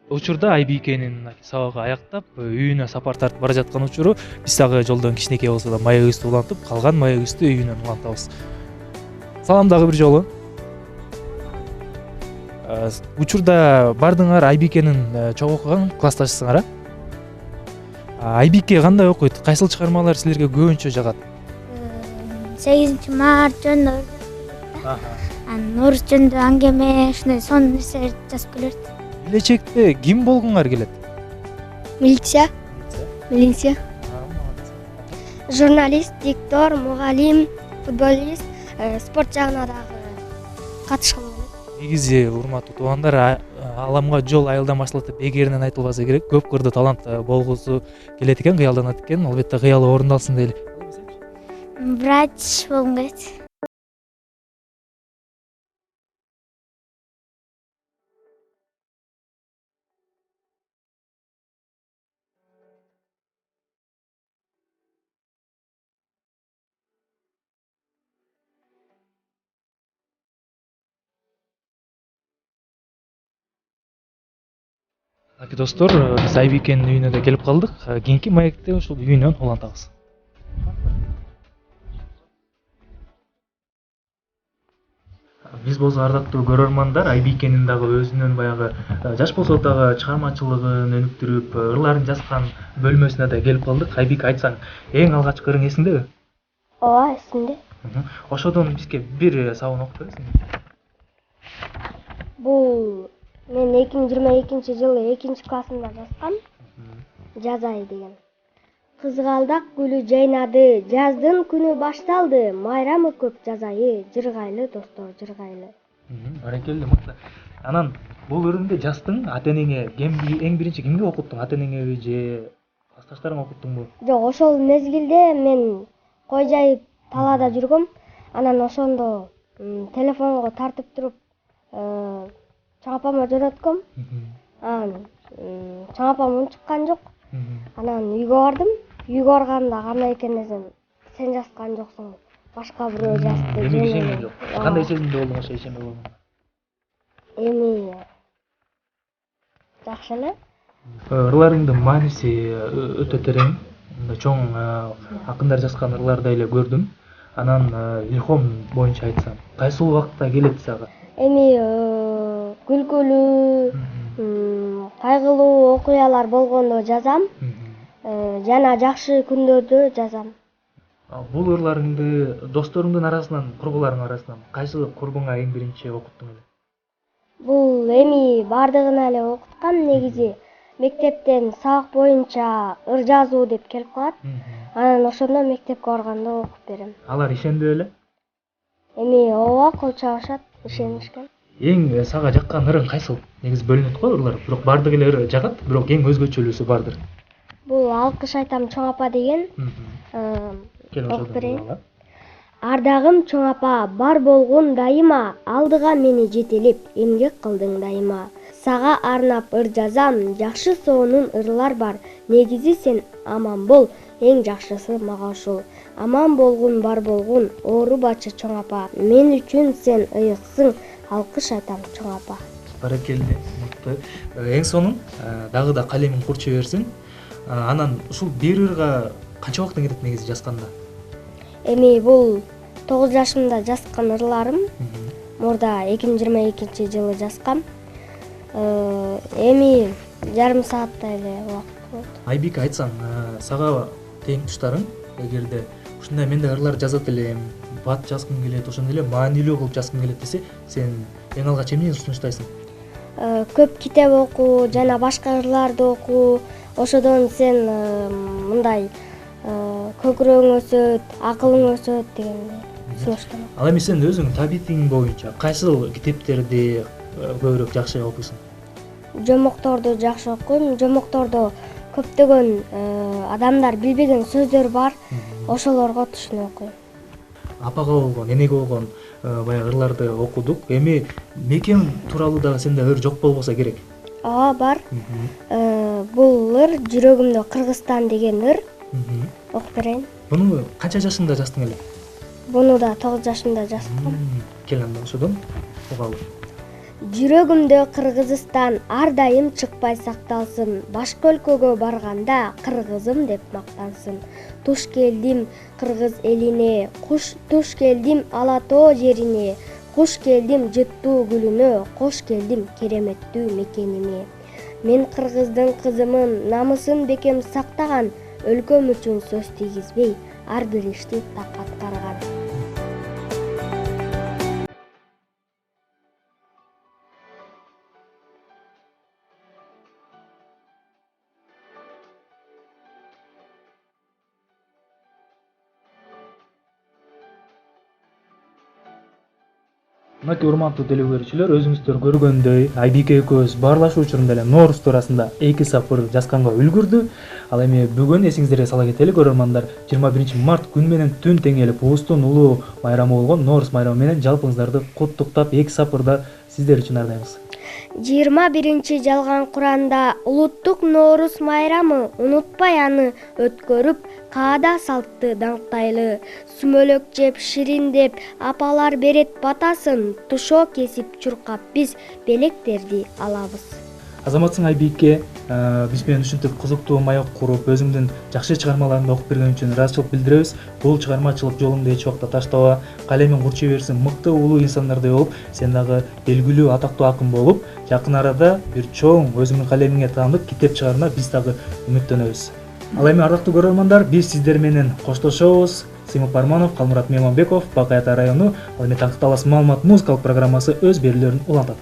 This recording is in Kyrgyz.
Учурда Айбикенин сабагы аяктап үйүнө сапар тартып бара жаткан учуру биз дагы жолдон кичинекей болсо да маегибизди улантып, калган маегибизди үйүнөн улантабыз. Салам дагы бир жолу. Учурда бардыңар Айбикенин чогуу окуган классташысыңар, Айбике кандай окуйт? Кайсыл чыгармалар силерге көбүнчө жагат? 8 март жөнүндө анан орус жөнүндө аңгеме ушундай сонун нерселерди жазып келет. Келечекте ким болгуңар келет? Милиция, журналист, диктор, мугалим, футболист, спорт жагына дагы катышкым келет. Негизи урматтуу туугандар, аламга жол айылдамачылыкты бекеринен айтылбаса керек. Көп кырдуу талант болгусу келет экен, кыялданат экен. Албетте кыялы орундалсын дейли. Врач болгум келет. Достор, биз Айбикенин үйүнө да келип калдык. Кийинки маекте ушул үйүнөн улантабыз. Биз болсо ардактуу көрөрмандар, Айбикенин дагы өзүнүн баягы жаш болсо дагы чыгармачылыгын өнүктүрүп, ырларын жазган бөлмөсүнө да келип калдык. Айбике, айтсаң, эң алгачкы ырың эсиңдеби? Ооба, эсимде. Ошодон бизге бир сабын окуп бересиңби? Бул мен 2022 жылы 2-классымда жазгам. Жазай деген. Кызгалдак гүлү жайнады, жаздын күнү башталды, майрамы көп жазайы, жыргайлы достор, жыргайлы. Баракелде, мыкты. Анан бул ырыңды жаздың, ата-энеңе эң биринчи кимге окуттуң? Ата-энеңеби же классташтарыңа окуттуңбу? Жок, ошол мезгилде мен кой жайып талаада жүргөм. Анан ошондо телефонго тартып туруп чоң апама жөнөткөм. Анан чоң апам унчуккан жок. Анан үйгө бардым. Үйгө барганда кандай экен десем, сен жазган жоксуң, башка бирөө жазды. Эми ишенгем жок. Кандай сезимде болдуң ошо ишенбей болгоңо? Эми жакшы эле. Ырларыңдын мааниси өтө терең. Мындай чоң акындар жазган ырларды эле көрдүм. Анан илхом боюнча айтсам, кайсыл убакытта келет сага? Эми күлкүлүү, кайгылуу окуялар болгондо жазам. Жана жакшы күндөрдө жазам. Бул ырларыңды досторуңдун арасынан, курбуларың арасынан кайсы курбуңа эң биринчи окуттуң эле? Бул эми бардыгына эле окуткам. Негизи мектептен сабак боюнча ыр жазуу деп келип калат. Анан ошондо мектепке барганда окуп берем. Алар ишендиби эле? Эми ооба, кол чабышат, ишенишкен. Эң сага жаккан ырың кайсыл? Негизи бөлүнөт го ырлар, бирок бардык эле ыр жагат, бирок эң өзгөчөлүүсү бардыр. Бул алкыш айтам чоң апа деген. Окуп берейин. Ардагым чоң апа, бар болгон дайыма, алдыга мени жетелеп, эмгек кылдың дайыма. Сага арнап ыр жазам, жакшы сонун ырлар бар. Негизи сен аман бол, эң жакшысы мага ушул. Аман болгун бар болгун, оорубачы чоң апа. Мен үчүн сен ыйыксың, алкыш айтам чоң апа. Баракелде, мыкты. Эң сонун дагы да калемиң курчу берсин. Анан ушул бир ырга канча убактың кетет негизи жазганда? Эми бул 9 жашымда жазган ырларым. Мурда 2022 жылы жазгам. Эми жарым сааттай эле убакыт болот. Айбике, айтсаң, сага тең туштарың эгерде ушундай мен да ырлар жазат элем, бат жазгым келет, ошондой эле маанилүү кылып жазгым келет десе, сен эң алгач эмнени сунуштайсың? Көп китеп окуу жана башка ырларды окуу. Ошодон сен мындай көкүрөгүң өсөт, акылың өсөт дегендей сунуштайм. Ал эми сен өзүң табитиң боюнча кайсыл китептерди көбүрөөк жакшы окуйсуң? Жомокторду жакшы окуйм. Жомоктордо көптөгөн адамдар билбеген сөздөр бар. Ошолорго түшүнүп окуйм. Апага болгон, энеге болгон баягы ырларды окудук. Эми мекен тууралуу дагы сенде ыр жок болбосо керек. Ооба, бар. Бул ыр жүрөгүмдө Кыргызстан деген ыр. Окуп берейин. Буну канча жашыңда жаздың эле? Буну да 9 жашымда жазгам. Кел анда ошодон угалы. Жүрөгүмдө Кыргызстан ар дайым чыкпай сакталсын. Башка өлкөгө барганда кыргызым деп мактансын. Туш келдим кыргыз элине, туш келдим Ала Тоо жерине. Куш келдим жыттуу гүлүнө, кош келдим кереметтүү мекениме. Мен кыргыздын кызымын, намысын бекем сактаган, өлкөм үчүн сөз тийгизбей, ар бир ишти так аткарган. Мынакей урматтуу теле көрүүчүлөр, өзүңүздөр көргөндөй Айбике экөөбүз баарлашуу учурунда эле Нооруз туурасында 2 сапыр жазганга үлгүрдү. Ал эми бүгүн эсиңиздерге сала кетели көрөрмандар, 21 март күн менен түн теңелип улустун улуу майрамы болгон Нооруз майрамы менен жалпыңыздарды куттуктап 2 сапырда сиздер үчүн ардайбыз. 21 жалган Куранда улуттук Нооруз майрамы, унутпай аны өткөрүп, каада салтты даңктайлы. Сүмөлөк жеп, шириндеп, апалар берет батасын, тушоо кесип чуркап биз белектерди алабыз. Азаматсың Айбике, биз менен ушинтип кызыктуу маек куруп, өзүңдүн жакшы чыгармаларыңды окуп берген үчүн ыраазычылык билдиребиз. Бул чыгармачылык жолуңду эч убакта таштаба, калемиң курчуй берсин, мыкты улуу инсандарды болуп, сен дагы белгилүү атактуу акын болуп, жакын арада бир чоң өзүңдүн калемиңе таандык китеп чыгарына биз дагы үмүттөнөбүз. Ал эми ардактуу көрөрмандар, биз сиздер менен коштошобуз. Симон Парманов, Калмурат Мейманбеков, Бакай Ата району, ал эми Таңкы Талас маалымат музыкалык программасы өз берүүлөрүн улантат.